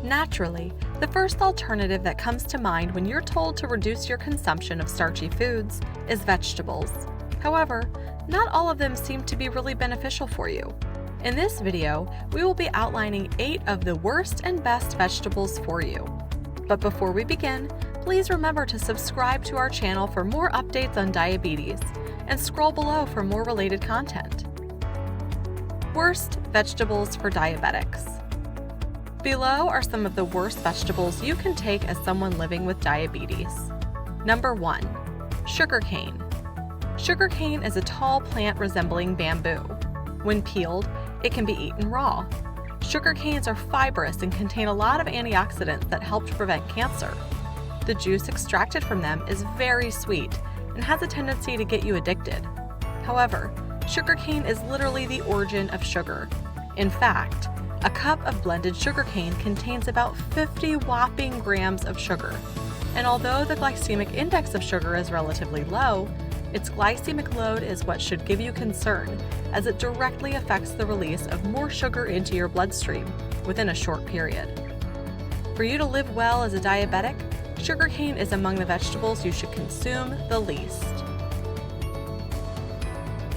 Naturally, the first alternative that comes to mind when you're told to reduce your consumption of starchy foods is vegetables. However, not all of them seem to be really beneficial for you. In this video, we will be outlining 8 of the worst and best vegetables for you. But before we begin, please remember to subscribe to our channel for more updates on diabetes, and scroll below for more related content. Worst vegetables for diabetics. Below are some of the worst vegetables you can take as someone living with diabetes. Number 1. Sugarcane. Sugarcane is a tall plant resembling bamboo. When peeled, it can be eaten raw. Sugarcanes are fibrous and contain a lot of antioxidants that help to prevent cancer. The juice extracted from them is very sweet and has a tendency to get you addicted. However, sugarcane is literally the origin of sugar. In fact, a cup of blended sugarcane contains about 50 whopping grams of sugar. And although the glycemic index of sugar is relatively low, its glycemic load is what should give you concern, as it directly affects the release of more sugar into your bloodstream within a short period. For you to live well as a diabetic, sugarcane is among the vegetables you should consume the least.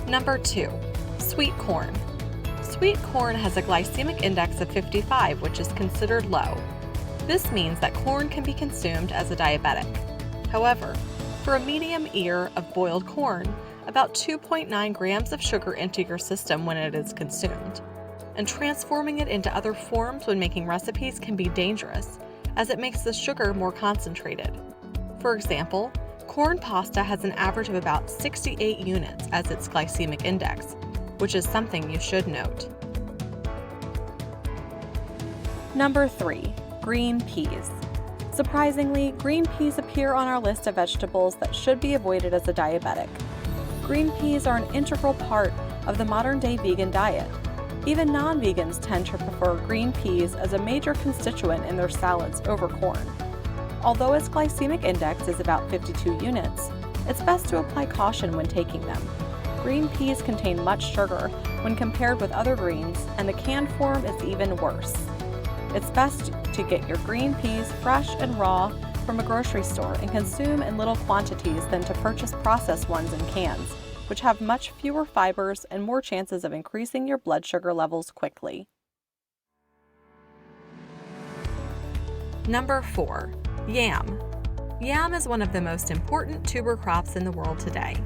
Number 2. Sweet corn. Sweet corn has a glycemic index of 55, which is considered low. This means that corn can be consumed as a diabetic. However, for a medium ear of boiled corn, about 2.9 grams of sugar enter your system when it is consumed. And transforming it into other forms when making recipes can be dangerous, as it makes the sugar more concentrated. For example, corn pasta has an average of about 68 units as its glycemic index, which is something you should note. Number 3. Green peas. Surprisingly, green peas appear on our list of vegetables that should be avoided as a diabetic. Green peas are an integral part of the modern-day vegan diet. Even non-vegans tend to prefer green peas as a major constituent in their salads over corn. Although its glycemic index is about 52 units, it's best to apply caution when taking them. Green peas contain much sugar when compared with other greens, and the canned form is even worse. It's best to get your green peas fresh and raw from a grocery store and consume in little quantities than to purchase processed ones in cans, which have much fewer fibers and more chances of increasing your blood sugar levels quickly. Number 4. Yam. Yam is one of the most important tuber crops in the world today.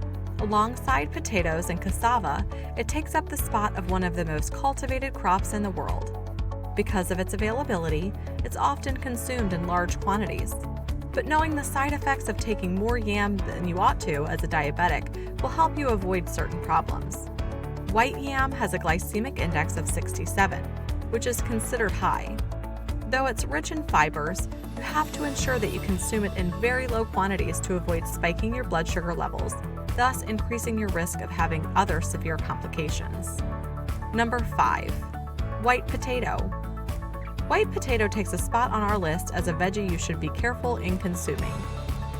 Alongside potatoes and cassava, it takes up the spot of one of the most cultivated crops in the world. Because of its availability, it's often consumed in large quantities. But knowing the side effects of taking more yam than you ought to as a diabetic will help you avoid certain problems. White yam has a glycemic index of 67, which is considered high. Though it's rich in fibers, you have to ensure that you consume it in very low quantities to avoid spiking your blood sugar levels, thus increasing your risk of having other severe complications. Number 5. White potato. White potato takes a spot on our list as a veggie you should be careful in consuming.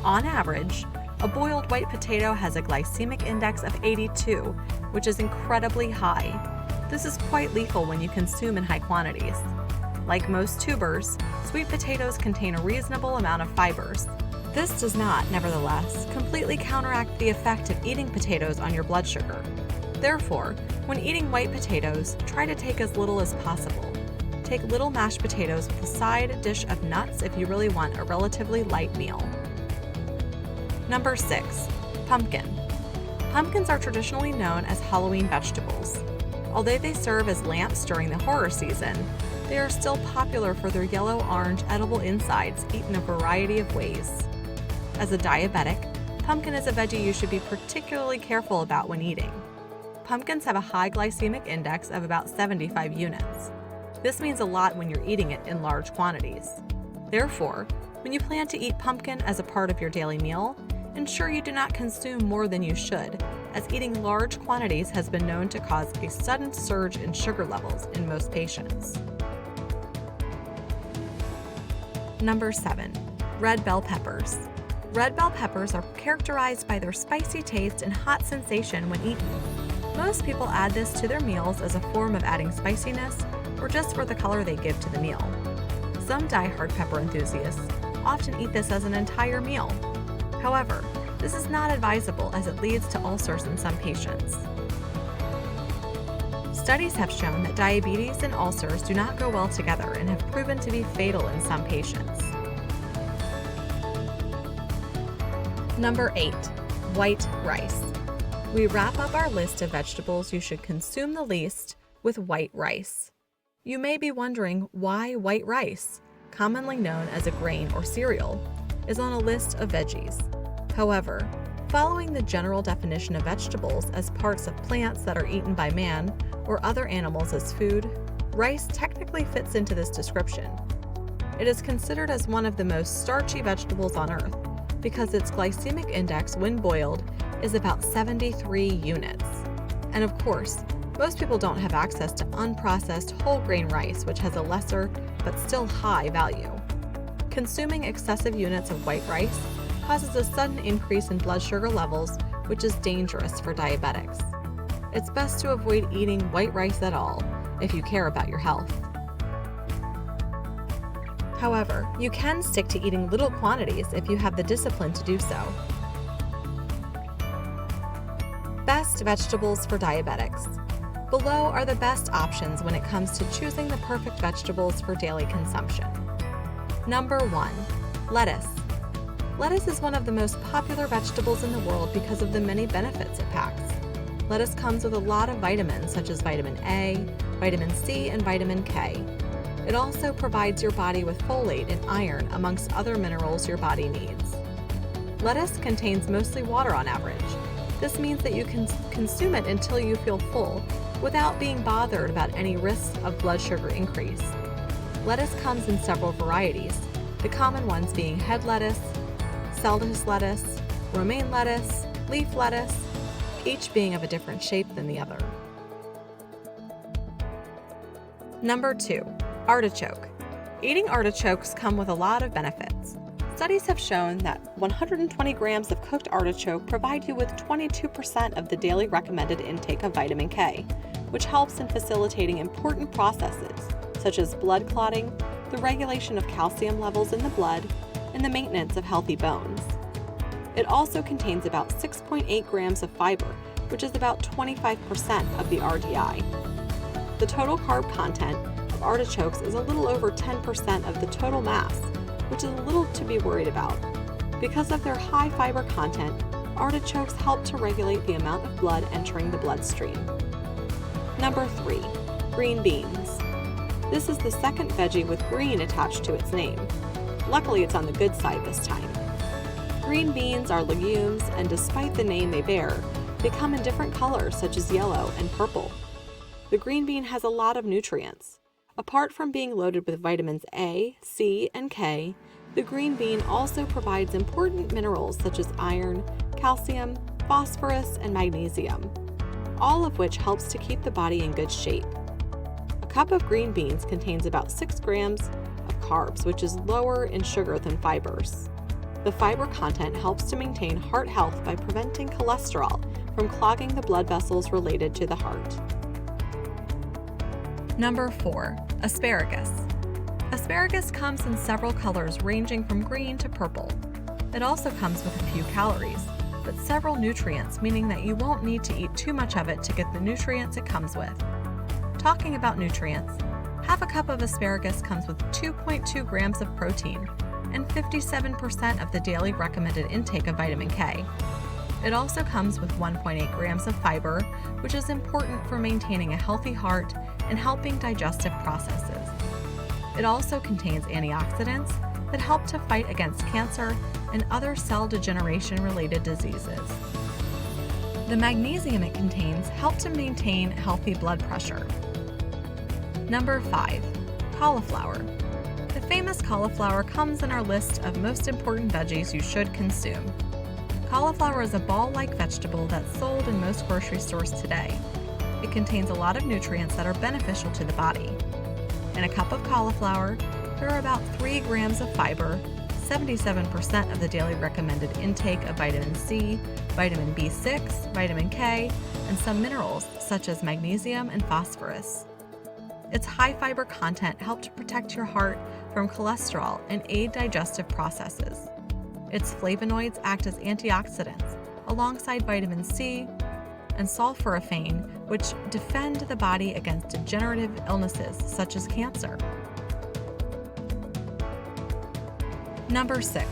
On average, a boiled white potato has a glycemic index of 82, which is incredibly high. This is quite lethal when you consume in high quantities. Like most tubers, sweet potatoes contain a reasonable amount of fibers. This does not, nevertheless, completely counteract the effect of eating potatoes on your blood sugar. Therefore, when eating white potatoes, try to take as little as possible. Take little mashed potatoes with a side dish of nuts if you really want a relatively light meal. Number 6. Pumpkin. Pumpkins are traditionally known as Halloween vegetables. Although they serve as lamps during the horror season, they are still popular for their yellow-orange edible insides eaten a variety of ways. As a diabetic, pumpkin is a veggie you should be particularly careful about when eating. Pumpkins have a high glycemic index of about 75 units. This means a lot when you're eating it in large quantities. Therefore, when you plan to eat pumpkin as a part of your daily meal, ensure you do not consume more than you should, as eating large quantities has been known to cause a sudden surge in sugar levels in most patients. Number 7. Red bell peppers. Red bell peppers are characterized by their spicy taste and hot sensation when eaten. Most people add this to their meals as a form of adding spiciness or just for the color they give to the meal. Some die-hard pepper enthusiasts often eat this as an entire meal. However, this is not advisable as it leads to ulcers in some patients. Studies have shown that diabetes and ulcers do not go well together and have proven to be fatal in some patients. Number 8. White rice. We wrap up our list of vegetables you should consume the least with white rice. You may be wondering why white rice, commonly known as a grain or cereal, is on a list of veggies. However, following the general definition of vegetables as parts of plants that are eaten by man or other animals as food, rice technically fits into this description. It is considered as one of the most starchy vegetables on Earth because its glycemic index when boiled is about 73 units. And of course, most people don't have access to unprocessed whole grain rice, which has a lesser but still high value. Consuming excessive units of white rice causes a sudden increase in blood sugar levels, which is dangerous for diabetics. It's best to avoid eating white rice at all if you care about your health. However, you can stick to eating little quantities if you have the discipline to do so. Best vegetables for diabetics. Below are the best options when it comes to choosing the perfect vegetables for daily consumption. Number 1. Lettuce. Lettuce is one of the most popular vegetables in the world because of the many benefits it packs. Lettuce comes with a lot of vitamins such as vitamin A, vitamin C, and vitamin K. It also provides your body with folate and iron amongst other minerals your body needs. Lettuce contains mostly water on average. This means that you can consume it until you feel full without being bothered about any risks of blood sugar increase. Lettuce comes in several varieties, the common ones being head lettuce, Seldes lettuce, romaine lettuce, leaf lettuce, each being of a different shape than the other. Number 2. Artichoke. Eating artichokes come with a lot of benefits. Studies have shown that 120 grams of cooked artichoke provide you with 22% of the daily recommended intake of vitamin K, which helps in facilitating important processes such as blood clotting, the regulation of calcium levels in the blood, and the maintenance of healthy bones. It also contains about 6.8 grams of fiber, which is about 25% of the RDI. The total carb content of artichokes is a little over 10% of the total mass, which is a little to be worried about. Because of their high fiber content, artichokes help to regulate the amount of blood entering the bloodstream. Number 3. Green beans. This is the second veggie with green attached to its name. Luckily, it's on the good side this time. Green beans are legumes, and despite the name they bear, they come in different colors such as yellow and purple. The green bean has a lot of nutrients. Apart from being loaded with vitamins A, C, and K, the green bean also provides important minerals such as iron, calcium, phosphorus, and magnesium, all of which helps to keep the body in good shape. A cup of green beans contains about 6 grams of carbs, which is lower in sugar than fibers. The fiber content helps to maintain heart health by preventing cholesterol from clogging the blood vessels related to the heart. Number 4. Asparagus. Asparagus comes in several colors ranging from green to purple. It also comes with a few calories, but several nutrients, meaning that you won't need to eat too much of it to get the nutrients it comes with. Talking about nutrients, half a cup of asparagus comes with 2.2 grams of protein and 57% of the daily recommended intake of vitamin K. It also comes with 1.8 grams of fiber, which is important for maintaining a healthy heart and helping digestive processes. It also contains antioxidants that help to fight against cancer and other cell degeneration-related diseases. The magnesium it contains helps to maintain healthy blood pressure. Number 5. Cauliflower. The famous cauliflower comes in our list of most important veggies you should consume. Cauliflower is a ball-like vegetable that's sold in most grocery stores today. It contains a lot of nutrients that are beneficial to the body. In a cup of cauliflower, there are about 3 grams of fiber, 77% of the daily recommended intake of vitamin C, vitamin B6, vitamin K, and some minerals such as magnesium and phosphorus. Its high fiber content helps to protect your heart from cholesterol and aid digestive processes. Its flavonoids act as antioxidants alongside vitamin C and sulforaphane, which defend the body against degenerative illnesses such as cancer. Number 6.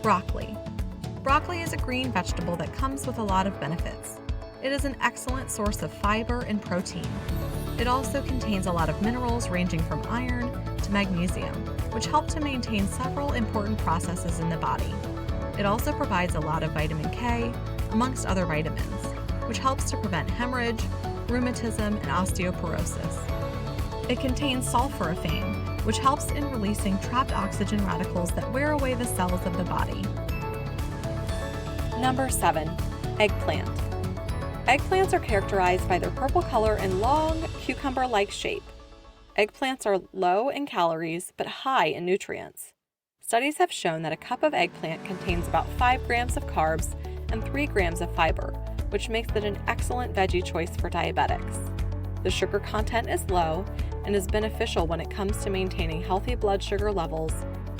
Broccoli. Broccoli is a green vegetable that comes with a lot of benefits. It is an excellent source of fiber and protein. It also contains a lot of minerals ranging from iron to magnesium, which help to maintain several important processes in the body. It also provides a lot of vitamin K, amongst other vitamins, which helps to prevent hemorrhage, rheumatism, and osteoporosis. It contains sulforaphane, which helps in releasing trapped oxygen radicals that wear away the cells of the body. Number 7. Eggplant. Eggplants are characterized by their purple color and long, cucumber-like shape. Eggplants are low in calories but high in nutrients. Studies have shown that a cup of eggplant contains about 5 grams of carbs and 3 grams of fiber, which makes it an excellent veggie choice for diabetics. The sugar content is low and is beneficial when it comes to maintaining healthy blood sugar levels,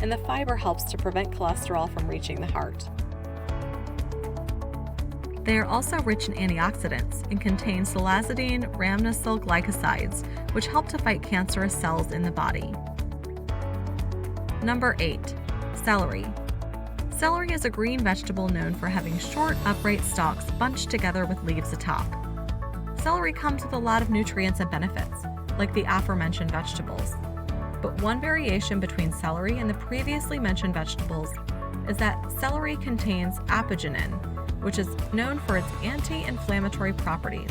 and the fiber helps to prevent cholesterol from reaching the heart. They are also rich in antioxidants and contain silazidine rhamnosyl glycosides, which help to fight cancerous cells in the body. Number 8. Celery. Celery is a green vegetable known for having short, upright stalks bunched together with leaves atop. Celery comes with a lot of nutrients and benefits, like the aforementioned vegetables. But one variation between celery and the previously mentioned vegetables is that celery contains apigenin, which is known for its anti-inflammatory properties.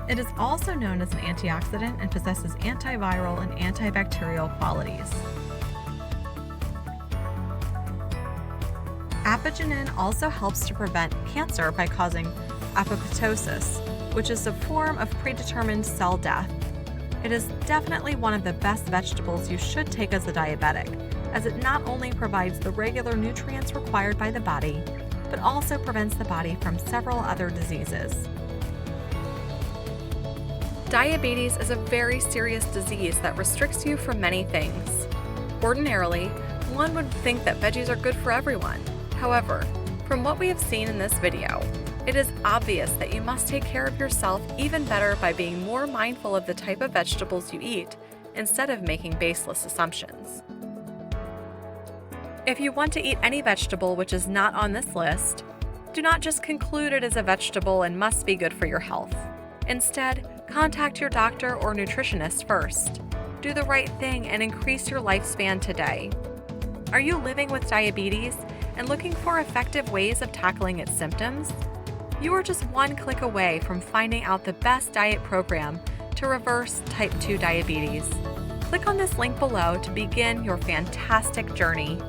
It is also known as an antioxidant and possesses antiviral and antibacterial qualities. Apigenin also helps to prevent cancer by causing apoptosis, which is a form of predetermined cell death. It is definitely one of the best vegetables you should take as a diabetic, as it not only provides the regular nutrients required by the body, but also prevents the body from several other diseases. Diabetes is a very serious disease that restricts you from many things. Ordinarily, one would think that veggies are good for everyone. However, from what we have seen in this video, it is obvious that you must take care of yourself even better by being more mindful of the type of vegetables you eat instead of making baseless assumptions. If you want to eat any vegetable which is not on this list, do not just conclude it is a vegetable and must be good for your health. Instead, contact your doctor or nutritionist first. Do the right thing and increase your lifespan today. Are you living with diabetes and looking for effective ways of tackling its symptoms? You are just one click away from finding out the best diet program to reverse type 2 diabetes. Click on this link below to begin your fantastic journey.